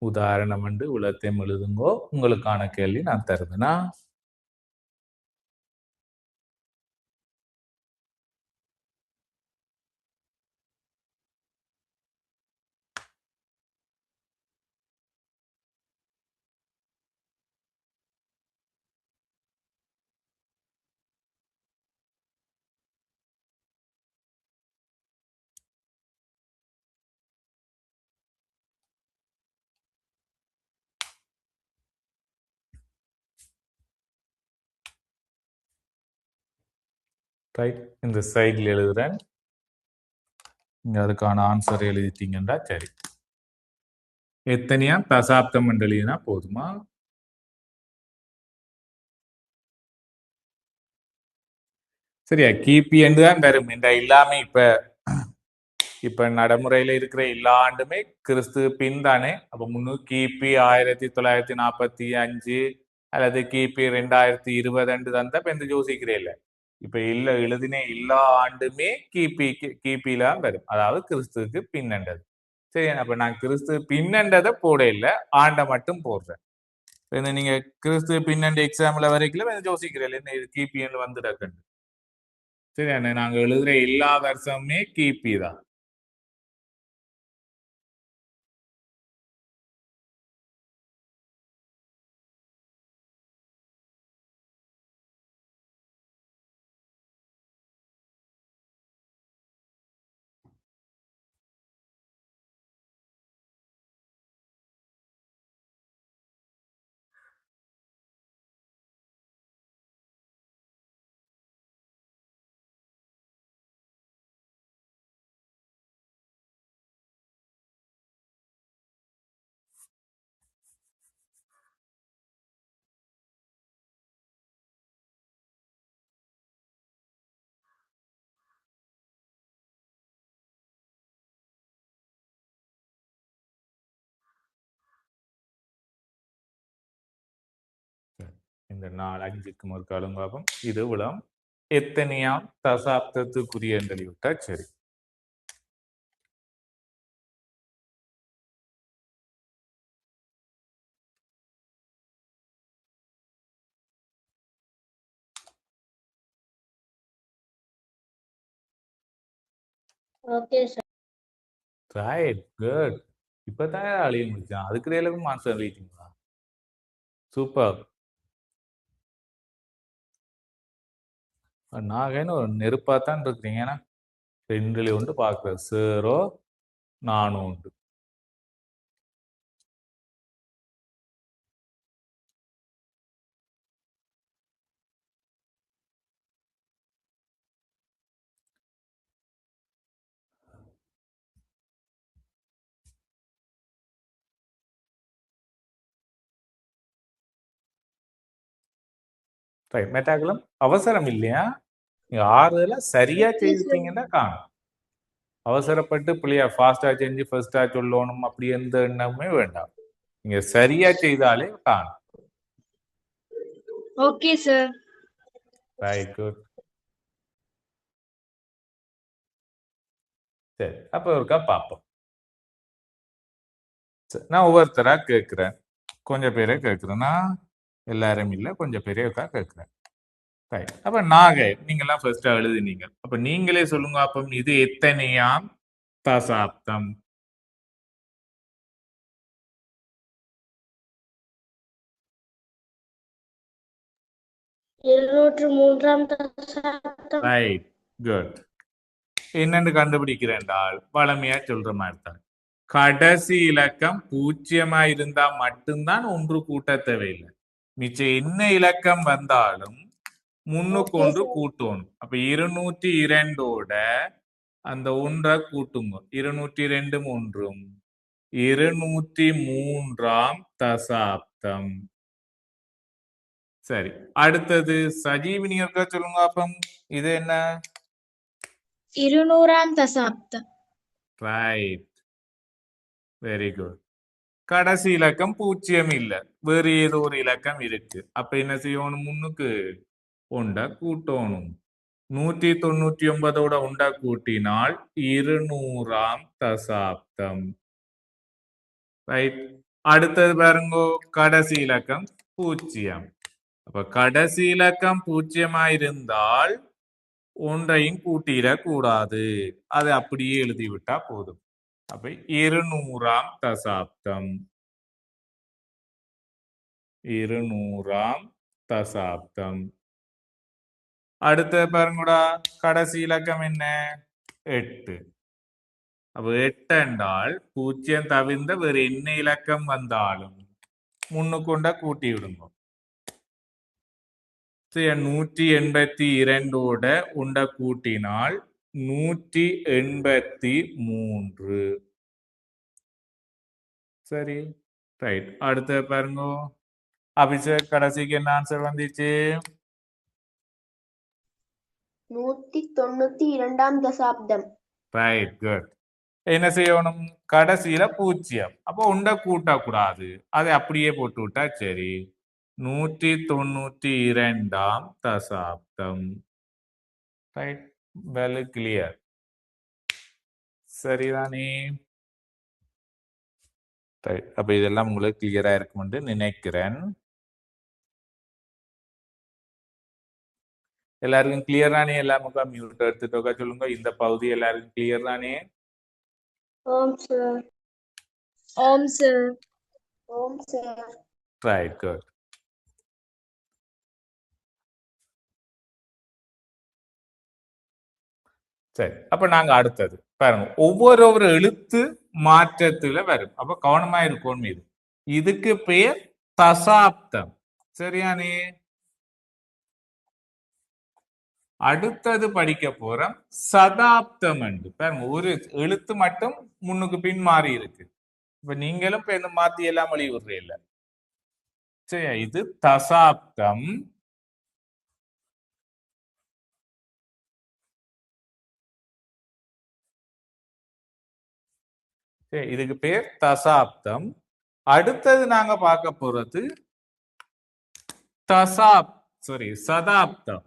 உதாரணம் உலகத்தை எழுதுங்கோ. உங்களுக்கான கேள்வி நான் தருதுனா ரைட். இந்த சைடில் எழுதுறேன். நீங்க அதுக்கான ஆன்சர் எழுதிட்டீங்கன்னா சரி. எத்தனையாம் தசாப்தம் எழுதினா போதுமா? சரியா? கிபி என்று தான் வரும். இந்த எல்லாமே இப்ப நடைமுறையில இருக்கிற எல்லா ஆண்டுமே கிறிஸ்து பின் தானே. அப்ப கிபி 1945 அல்லது கிபி 2020 தந்தா இப்ப எந்த யோசிக்கிறேன். இப்ப எழுதின எல்லா ஆண்டுமே கிபில வரும். அதாவது கிறிஸ்துக்கு பின்னண்டது. சரி, அப்ப நான் கிறிஸ்து பின்னண்டதை போட இல்லை, ஆண்டை மட்டும் போடுறேன். நீங்க கிறிஸ்து பின்னண்ட எக்ஸாம்ல வரைக்கும் யோசிக்கிறேன் என்ன இது கிபின்னு வந்துடக்கண்டு. சரி, நாங்க எழுதுற எல்லா வருஷமுமே கிபி தான். இந்த 4-5க்கு ஒரு காலம் பார்ப்போம். இது விளம் எத்தனையாம் தசாப்தத்துக்குரிய விட்டா சரி. Okay sir. Right, good. இப்பதான் அழிய முடிச்சான். அதுக்கு எல்லாமே ஆன்சர் எழுதிட்டீங்களா? சூப்பர். நான் ஒரு நெருப்பா தான் இருக்கிறீங்க. ஏன்னா 2 உண்டு பார்க்குறேன். 0 4 உண்டு. ரைட். மெட்டாக்குளம் அவசரம் இல்லையா? நீங்க 6 சரியா செய்துட்டீங்கன்னா காணும். அவசரப்பட்டு பிள்ளையா ஃபாஸ்டா செஞ்சு ஃபர்ஸ்டா சொல்லணும் அப்படி எந்த எண்ணமே வேண்டாம். நீங்க சரியா செய்தாலே காணும். Okay sir. Right, good. சரி, அப்ப ஒருக்கா பார்ப்போம். நான் ஒவ்வொருத்தரா கேட்கிறேன். கொஞ்சம் பேரை கேட்கிறேன்னா எல்லாரும் இல்லை, கொஞ்சம் பேரே இருக்கா கேட்கிறேன். ரைட். அப்ப நாகை நீங்கெல்லாம் ஃபர்ஸ்ட் எழுதினீங்க. அப்ப நீங்களே சொல்லுங்க அப்ப இது எத்தனையாம் தசாப்தம்? இருநூற்று மூன்றாம் தசாப்தம். Right, good. என்னன்னு கண்டுபிடிக்கிறேன்டால் பழமையா சொல்ற மாதிரி தான். கடைசி இலக்கம் 0 இருந்தா மட்டும்தான் ஒன்று கூட்ட தேவையில்லை. மிச்சம் என்ன இலக்கம் வந்தாலும் முன்னுக்கு ஓகே ஒன்று சார். கூட்டணும். அப்ப 202ஓட அந்த ஒன்றை கூட்டுங்க. 202 ஒன்றும் 203ஆம் தசாப்தம். சரி, அடுத்தது சஜீவினி இருக்கா சொல்லுங்க அப்பம். இது என்ன? 200ஆம் தசாப்தம். Right, very good. கடைசி இலக்கம் 0 இல்ல, வேறு ஏதோ ஒரு இலக்கம் இருக்கு. அப்ப என்ன செய்யணும்? முன்னுக்கு ஒண்ட கூட்டணும். 199ஓட ஒண்ட கூட்டினால் 200ஆம் தசாப்தம். ரைட். அடுத்தது பாருங்க, கடைசி இலக்கம் 0. அப்ப கடைசி இலக்கம் 0 இருந்தால் ஒன்றையும் கூட்டிடக் கூடாது. அதை அப்படியே எழுதிவிட்டா போதும். அப்ப 200ஆம் தசாப்தம். 200ஆம் தசாப்தம். அடுத்த பாருங்கடா, கடைசி இலக்கம் என்ன? 8. அப்ப 8 என்றால் 0 தவிர்ந்த வேறு என்ன இலக்கம் வந்தாலும் முன்னுக்கொண்ட கூட்டி விடுங்க. 182ஓட உண்ட கூட்டினால் 183. சரி, ரைட். அடுத்த பாருங்க, அபிஷேக் கடைசிக்கு என்ன ஆன்சர் வந்துச்சு? 192ஆம் தசாப்தம். Right, good. என்ன செய்யணும்? கடைசியில 0. அப்போ உண்ட கூட்டக்கூடாது, அதை அப்படியே போட்டு விட்டா சரி. 192ஆம் தசாப்தம். Right, well clear. சரிதானே? ரைட். அப்ப இதெல்லாம் உங்களுக்கு கிளியரா இருக்கும் என்று நினைக்கிறேன். எல்லாருக்கும் கிளியர் தானே? எல்லாருக்கும் மியூட் எடுத்துட்டு சொல்லுங்க. இந்த பகுதி எல்லாருக்கும் கிளியர் தானே? ஓம் சார். ஓம் சார். ஓம் சார். Right, good. சரி, அப்ப நாங்க அடுத்தது பாருங்க, ஒவ்வொரு எழுத்து மாற்றத்துல வரும். அப்ப கவனமா இருக்கும். இதுக்கு பேர் தசாப்தம். சரியானே? அடுத்தது படிக்க போறோம் சதாப்தம் என்று. பாருங்க, ஒரு எழுத்து மட்டும் முன்னுக்கு பின் மாறி இருக்கு. இப்ப நீங்களும் இப்ப இந்த மாத்தி எல்லாம் வழி விடுறே இல்ல. சரி, இது தசாப்தம். சரி, இதுக்கு பேர் தசாப்தம். அடுத்தது நாங்க பார்க்க போறது சதாப்தம்.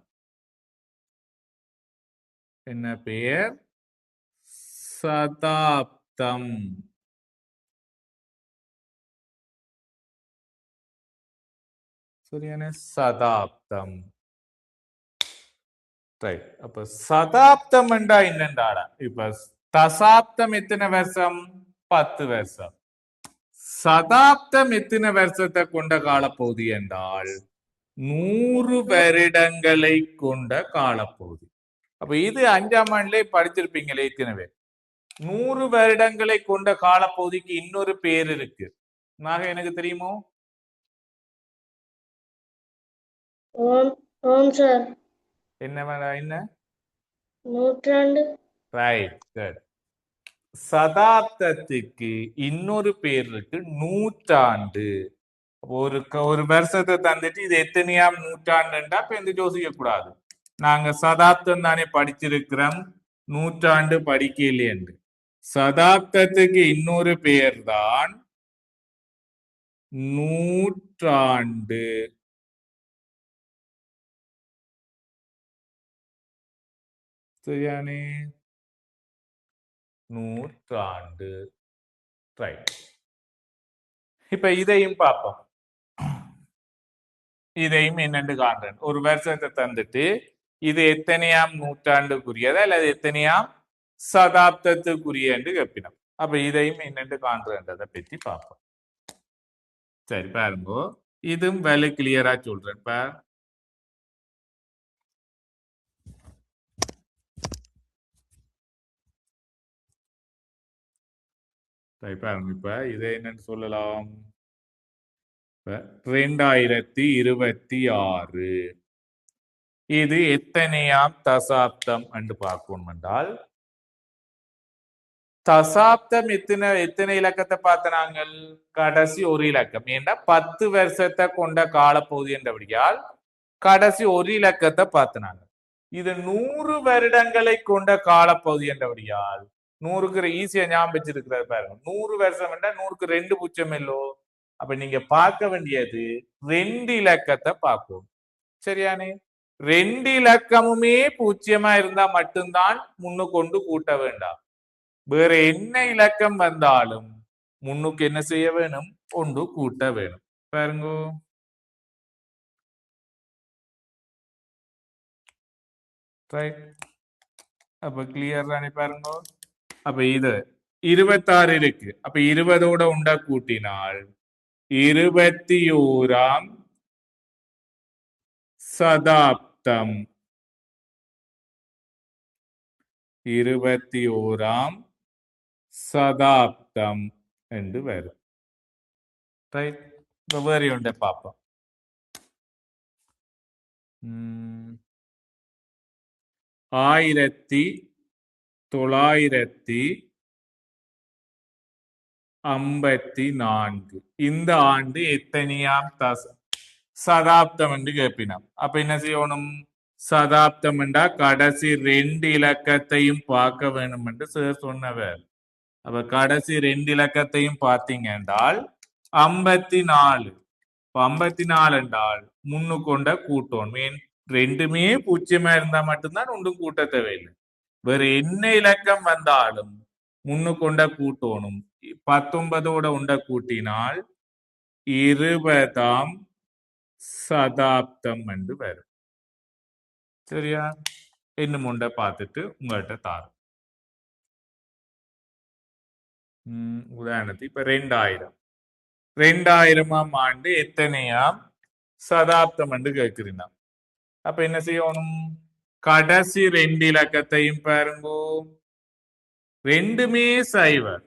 என்ன பெயர்? சதாப்தம். சரியான? சதாப்தம். ரைட். அப்ப சதாப்தம் என்றா என்னண்டாடா? இப்ப தசாப்தம் எத்தனை வருஷம்? 10 வருஷம். சதாப்தம் எத்தனை வருஷத்தை கொண்ட காலப்பகுதி என்றால் 100 வருடங்களை கொண்ட காலப்பகுதி. அப்ப இது 5ஆம் ஆண்டிலே படிச்சிருப்பீங்களே ஏற்கனவே. 100 வருடங்களை கொண்ட காலப்பகுதிக்கு இன்னொரு பேர் இருக்கு. எனக்கு தெரியுமோ? ஓம் ஓம் சார். என்ன? நூற்றாண்டு. Right, good. சதாப்தத்துக்கு இன்னொரு பேர் இருக்கு, நூற்றாண்டு. ஒரு வருஷத்தை தந்துட்டு இது எத்தனையாம் நூற்றாண்டுண்டா இப்ப எந்த யோசிக்க கூடாது. நாங்க சதாப்தம் தானே படிச்சிருக்கிறோம், நூற்றாண்டு படிக்கல என்று. சதாப்தத்துக்கு இன்னொரு பெயர் தான் நூற்றாண்டு. சரியானே? நூற்றாண்டு. ரைட். இப்ப இதையும் பார்ப்போம். இதையும் என்னன்னு காண்றேன். ஒரு வருஷத்தை தந்துட்டு இது எத்தனையாம் நூற்றாண்டுக்குரியதா அல்லது எத்தனையாம் சதாப்தத்துக்குரிய என்று கேட்பினோம். அப்ப இதையும் என்னென்று காண்றதை பற்றி பார்ப்போம். சரி பாருங்க, இதுவும் வேலை கிளியரா சொல்றேன். பாருங்க, இப்ப இதை என்னன்னு சொல்லலாம்? 2026 இது எத்தனையாம் தசாப்தம் என்று பார்க்கணும் என்றால், தசாப்தம் எத்தனை இலக்கத்தை பார்த்த நாங்கள்? கடைசி ஒரு இலக்கம். ஏன்னா 10 வருஷத்தை கொண்ட காலப்பகுதி என்றபடியால் கடைசி ஒரு இலக்கத்தை பார்த்தினாங்க. இது 100 வருடங்களை கொண்ட காலப்பகுதி என்றபடியால் 100க்கு ஈஸியா ஞாபகம் வச்சிருக்கிறது பாருங்க. 100 வருஷம் என்றா 100க்கு 2 பூஜ்ஜியம் இல்லோ. அப்ப நீங்க பார்க்க வேண்டியது 2 இலக்கத்தை பார்க்கும். சரியானே? 2 இலக்கமுமே பூஜ்ஜியமா இருந்தா மட்டும்தான் முன்னுக்கு கொண்டு கூட்ட வேண்டாம். வேற என்ன இலக்கம் வந்தாலும் முன்னுக்கு என்ன செய்ய வேணும்? கொண்டு கூட்ட வேணும். பாருங்க, அப்ப கிளியர் தானே? பாருங்க, அப்ப இது 26 இருக்கு. அப்ப 20ஓட உண்டா கூட்டினால் 21ஆம் சதாப்தம், 21ஆம் சதாப்தம் என்று வரும். ரைட், இப்ப வேற ஒன்றை பார்ப்போம். 1954 இந்த ஆண்டு எத்தனையாம் சதாப்தம் என்று கேட்பினோம். அப்ப என்ன செய்யணும்? சதாப்தம் என்றா கடைசி 2 இலக்கத்தையும் பார்க்க வேணும் என்று சார் சொன்னவர். அப்ப கடைசி 2 இலக்கத்தையும் பார்த்தீங்க என்றால் 54. 54 என்றால் முன்னு கொண்ட கூட்டோம். மீன் ரெண்டுமே பூஜ்ஜியமா இருந்தா மட்டும்தான் ஒன்றும் கூட்ட தேவையில்லை. வேற என்ன இலக்கம் வந்தாலும் முன்னு கொண்ட கூட்டோனும். 19ஓட உண்ட கூட்டினால் 20ஆம் சதாப்தம் என்று வரும். சரியா? இன்னும் உண்டை பார்த்துட்டு உங்கள்கிட்ட தாரும். உதாரணத்துக்கு இப்ப 2000ஆம் ஆண்டு எத்தனையாம் சதாப்தம் என்று கேட்கிறீங்க. அப்ப என்ன செய்யணும்? கடைசி 2 இலக்கத்தையும் பாருங்க. ரெண்டுமே சைவர்,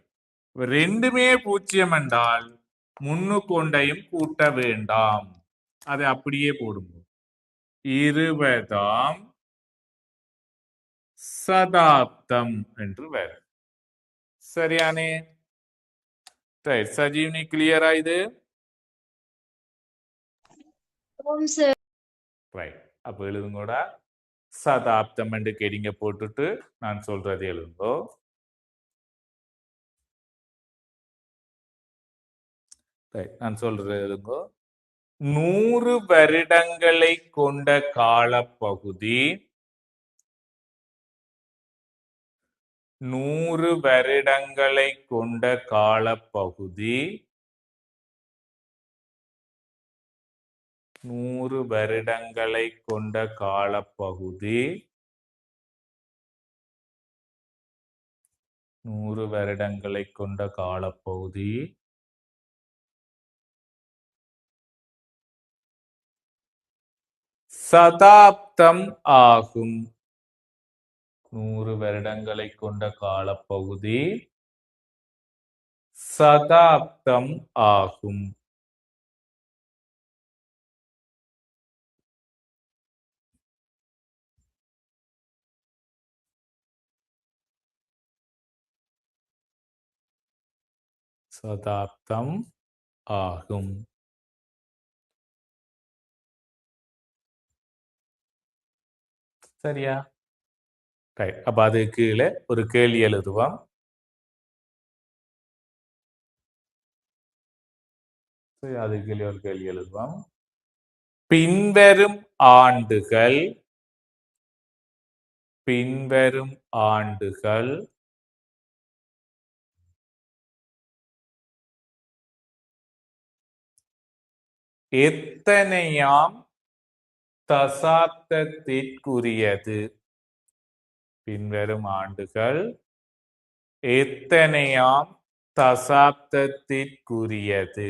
ரெண்டுமே பூஜ்ஜியம் என்றால் முன்னு கொண்டையும் கூட்ட வேண்டாம். அதை அப்படியே போடுங்க. 20ஆம் சதாப்தம் என்று வரும். சரியானே? சஜீவ்னி கிளியரா இது? ஓம் சார். ரைட், அப்ப எழுதுங்கோட சதாப்தம் என்று கேடிங்க போட்டுட்டு நான் சொல்றது எழுதுங்கோ. நான் சொல்றது எழுதுங்கோ. 100 வருடங்களை கொண்ட காலப்பகுதி, 100 வருடங்களை கொண்ட காலப்பகுதி, 100 வருடங்களை கொண்ட காலப்பகுதி, 100 வருடங்களை கொண்ட காலப்பகுதி சதாப்தம் ஆகும். 100 வருடங்களை கொண்ட காலப்பகுதி சதாப்தம் ஆகும். சதாப்தம் ஆகும். சரியா? அப்ப அது கீழே ஒரு கேள்வி எழுதுவோம். அது கீழே ஒரு கேள்வி எழுதுவோம். பின்வரும் ஆண்டுகள் எத்தனையாம் தசாப்தத்திற்குரியது? பின்வரும் ஆண்டுகள் எத்தனையாம் தசாப்தத்திற்குரியது?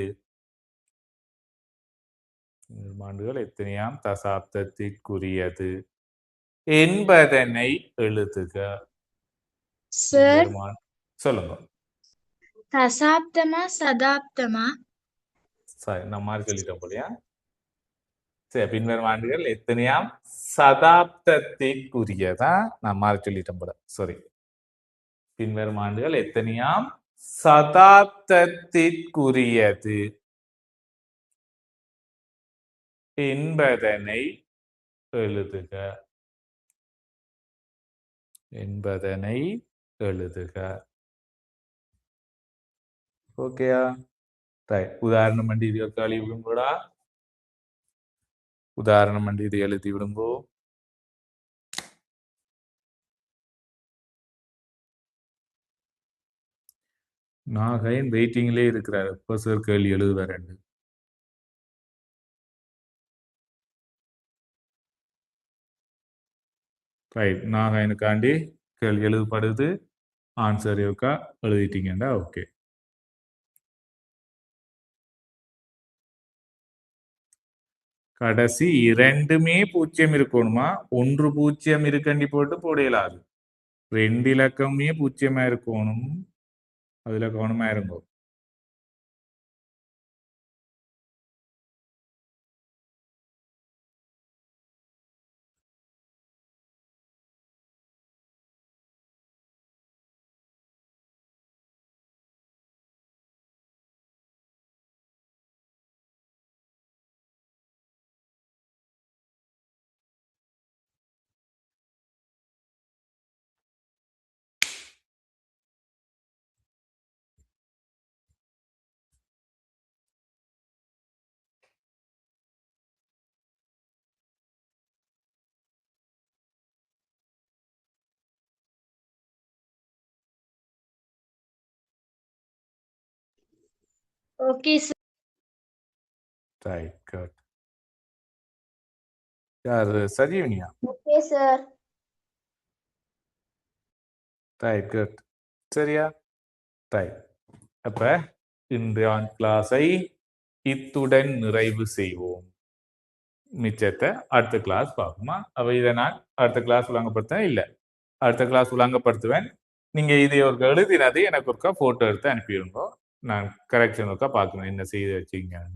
ஆண்டுகள் எத்தனையாம் தசாப்தத்திற்குரியது என்பதனை எழுதுக. சார் சொல்லுங்க. தசாப்தமா சதாப்தமா? சரி, நான் மாதிரி சொல்லிட்டோம் போலியா? சரி, பின்வரும் ஆண்டுகள் எத்தனையாம் சதாப்தத்திற்குரியதா? நான் மாதிரி சொல்லிட்டேன் போல. சாரி, பின்வரும் ஆண்டுகள் எத்தனையாம் சதாப்தத்திற்குரியது என்பதனை எழுதுக. என்பதனை எழுதுக. ஓகேயா? உதாரணம் பண்ணி இது எழுதி விடுங்கோடா. உதாரணம் பண்ணி இது எழுதி விடுங்கோ. நாகைன் வெயிட்டிங்லே இருக்கிறார். எப்ப சார் கேள்வி எழுதுவார்? ரைட், நாகைனுக்காண்டி கேள்வி எழுதப்படுது. ஆன்சர் இருக்கா எழுதிட்டீங்கடா. ஓகே, கடைசி இரண்டுமே 0 இருக்கணுமா? 1 0 இருக்கண்டி போட்டு போடலாது. 2 இலக்கமே 0 இருக்கணும். அதுல கவனமா இருங்கோ. Okay sir. Right, good. யார் சஜீவனியா? Okay, sir. Right, good. சரியா? ரைட். அப்ப இன்றைய கிளாஸை இத்துடன் நிறைவு செய்வோம். மிச்சத்தை அடுத்த கிளாஸ் பார்க்குமா? அப்ப இதை நான் அடுத்த கிளாஸ் விளங்கப்படுத்துவேன். இல்லை, அடுத்த கிளாஸ் விளங்கப்படுத்துவேன். நீங்க இதை ஒரு எழுதினது எனக்கு ஒருக்கா போட்டோ எடுத்து அனுப்பிடுங்க. நான் கரெக்ஷன் ஒருக்கா பார்க்கணும் என்ன செய்து வச்சிங்கன்னு.